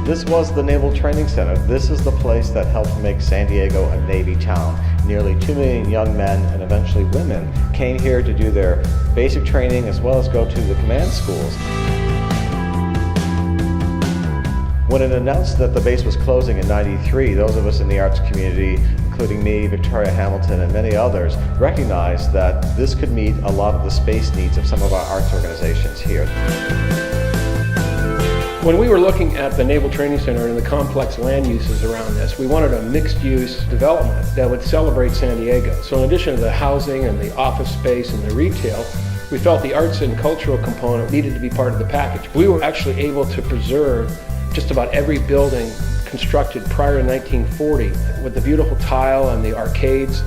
This was the Naval Training Center. This is the place that helped make San Diego a Navy town. Nearly 2 million young men and eventually women came here to do their basic training as well as go to the command schools. When it announced that the base was closing in '93, those of us in the arts community, including me, Victoria Hamilton, and many others, recognized that this could meet a lot of the space needs of some of our arts organizations here. When we were looking at the Naval Training Center and the complex land uses around this, we wanted a mixed-use development that would celebrate San Diego. So in addition to the housing and the office space and the retail, we felt the arts and cultural component needed to be part of the package. We were actually able to preserve just about every building constructed prior to 1940 with the beautiful tile and the arcades.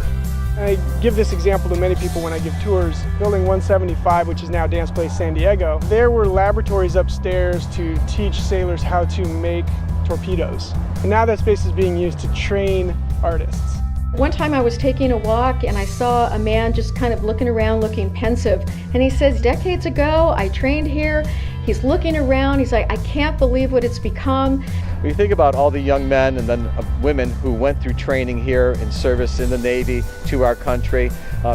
I give this example to many people when I give tours. Building 175, which is now Dance Place San Diego, there were laboratories upstairs to teach sailors how to make torpedoes. And now that space is being used to train artists. One time I was taking a walk and I saw a man just kind of looking around, looking pensive. And he says, decades ago, I trained here. He's looking around. He's like, I can't believe what it's become. When you think about all the young men and then women who went through training here in service in the Navy to our country,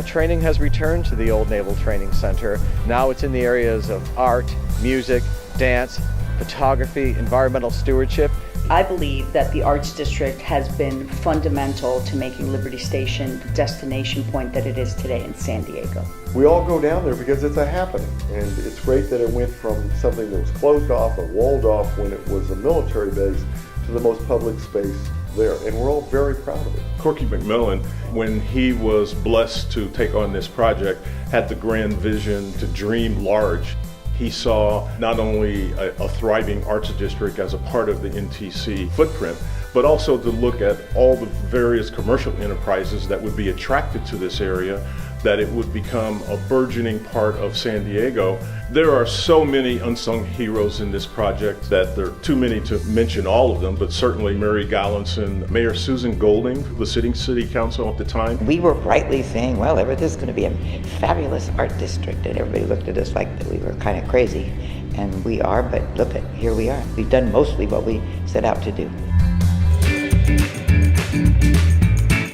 training has returned to the old Naval Training Center. Now it's in the areas of art, music, dance, photography, environmental stewardship. I believe that the Arts District has been fundamental to making Liberty Station the destination point that it is today in San Diego. We all go down there because it's a happening, and it's great that it went from something that was closed off or walled off when it was a military base to the most public space there, and we're all very proud of it. Corky McMillan, when he was blessed to take on this project, had the grand vision to dream large. He saw not only a thriving arts district as a part of the NTC footprint, but also to look at all the various commercial enterprises that would be attracted to this area, that it would become a burgeoning part of San Diego. There are so many unsung heroes in this project that there are too many to mention all of them, but certainly Mary Gallinson, Mayor Susan Golding, the sitting city council at the time. We were rightly saying, well, this is going to be a fabulous art district, and everybody looked at us like that we were kind of crazy. And we are, but look at, here we are. We've done mostly what we set out to do.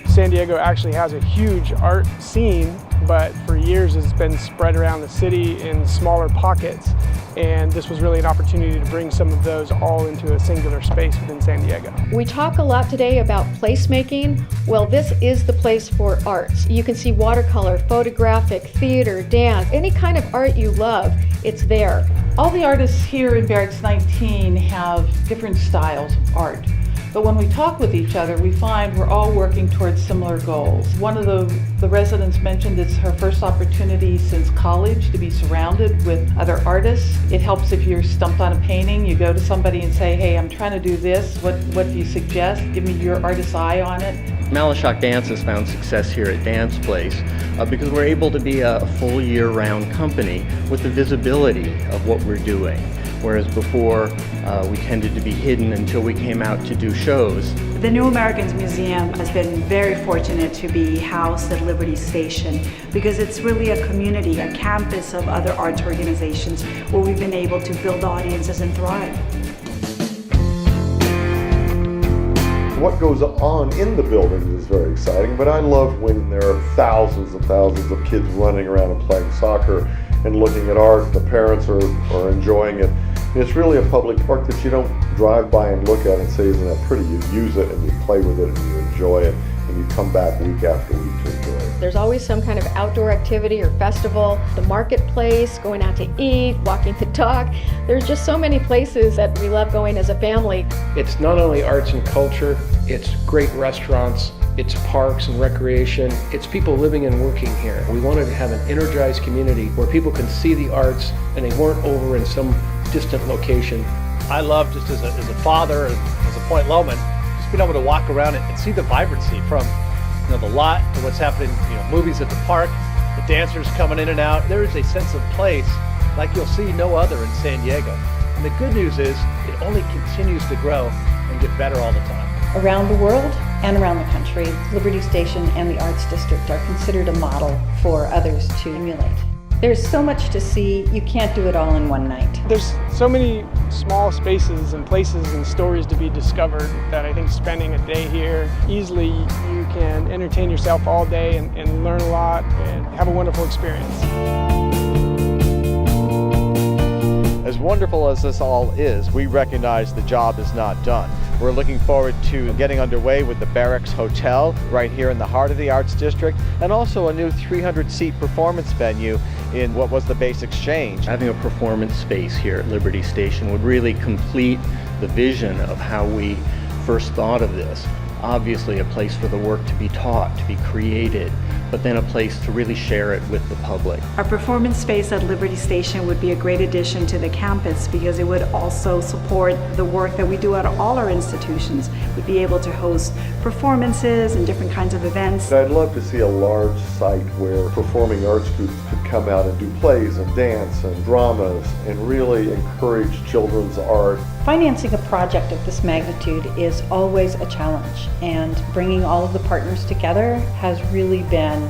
San Diego actually has a huge art scene, but for years it's been spread around the city in smaller pockets. And this was really an opportunity to bring some of those all into a singular space within San Diego. We talk a lot today about placemaking. Well, this is the place for arts. You can see watercolor, photographic, theater, dance, any kind of art you love, it's there. All the artists here in Barracks 19 have different styles of art. But when we talk with each other, we find we're all working towards similar goals. One of the residents mentioned it's her first opportunity since college to be surrounded with other artists. It helps if you're stumped on a painting, you go to somebody and say, hey, I'm trying to do this, what do you suggest? Give me your artist's eye on it. Malashok Dance has found success here at Dance Place because we're able to be a full year-round company with the visibility of what we're doing. Whereas before, we tended to be hidden until we came out to do shows. The New Americans Museum has been very fortunate to be housed at Liberty Station because it's really a community, a campus of other arts organizations where we've been able to build audiences and thrive. What goes on in the building is very exciting, but I love when there are thousands and thousands of kids running around and playing soccer and looking at art. The parents are enjoying it. It's really a public park that you don't drive by and look at and say, isn't that pretty? You use it and you play with it and you enjoy it, and you come back week after week to enjoy it. There's always some kind of outdoor activity or festival, the marketplace, going out to eat, walking the dog. There's just so many places that we love going as a family. It's not only arts and culture, it's great restaurants, it's parks and recreation, it's people living and working here. We wanted to have an energized community where people can see the arts and they weren't over in some distant location. I love, just as a father, as a Point Lowman, just being able to walk around and see the vibrancy from the lot to what's happening, movies at the park, the dancers coming in and out. There is a sense of place like you'll see no other in San Diego. And the good news is it only continues to grow and get better all the time. Around the world and around the country, Liberty Station and the Arts District are considered a model for others to emulate. There's so much to see, you can't do it all in one night. There's so many small spaces and places and stories to be discovered that I think spending a day here, easily you can entertain yourself all day and learn a lot and have a wonderful experience. As wonderful as this all is, we recognize the job is not done. We're looking forward to getting underway with the Barracks Hotel right here in the heart of the Arts District, and also a new 300-seat performance venue in what was the Base Exchange. Having a performance space here at Liberty Station would really complete the vision of how we first thought of this. Obviously a place for the work to be taught, to be created, but then a place to really share it with the public. Our performance space at Liberty Station would be a great addition to the campus because it would also support the work that we do at all our institutions. We'd be able to host performances and different kinds of events. I'd love to see a large site where performing arts groups could come out and do plays and dance and dramas and really encourage children's art. Financing a project of this magnitude is always a challenge, and bringing all of the partners together has really been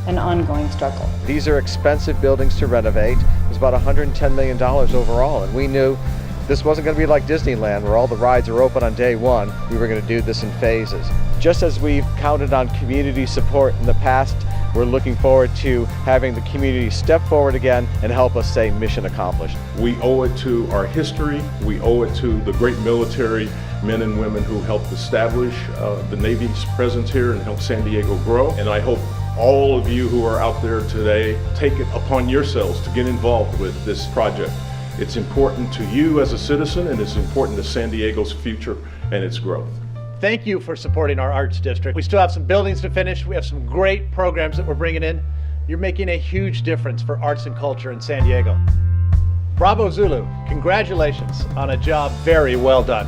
an ongoing struggle. These are expensive buildings to renovate. It was about $110 million overall, and we knew this wasn't going to be like Disneyland where all the rides are open on day one. We were going to do this in phases. Just as we've counted on community support in the past, we're looking forward to having the community step forward again and help us say mission accomplished. We owe it to our history. We owe it to the great military men and women who helped establish the Navy's presence here and help San Diego grow. And I hope all of you who are out there today take it upon yourselves to get involved with this project. It's important to you as a citizen, and it's important to San Diego's future and its growth. Thank you for supporting our arts district. We still have some buildings to finish. We have some great programs that we're bringing in. You're making a huge difference for arts and culture in San Diego. Bravo Zulu, congratulations on a job very well done.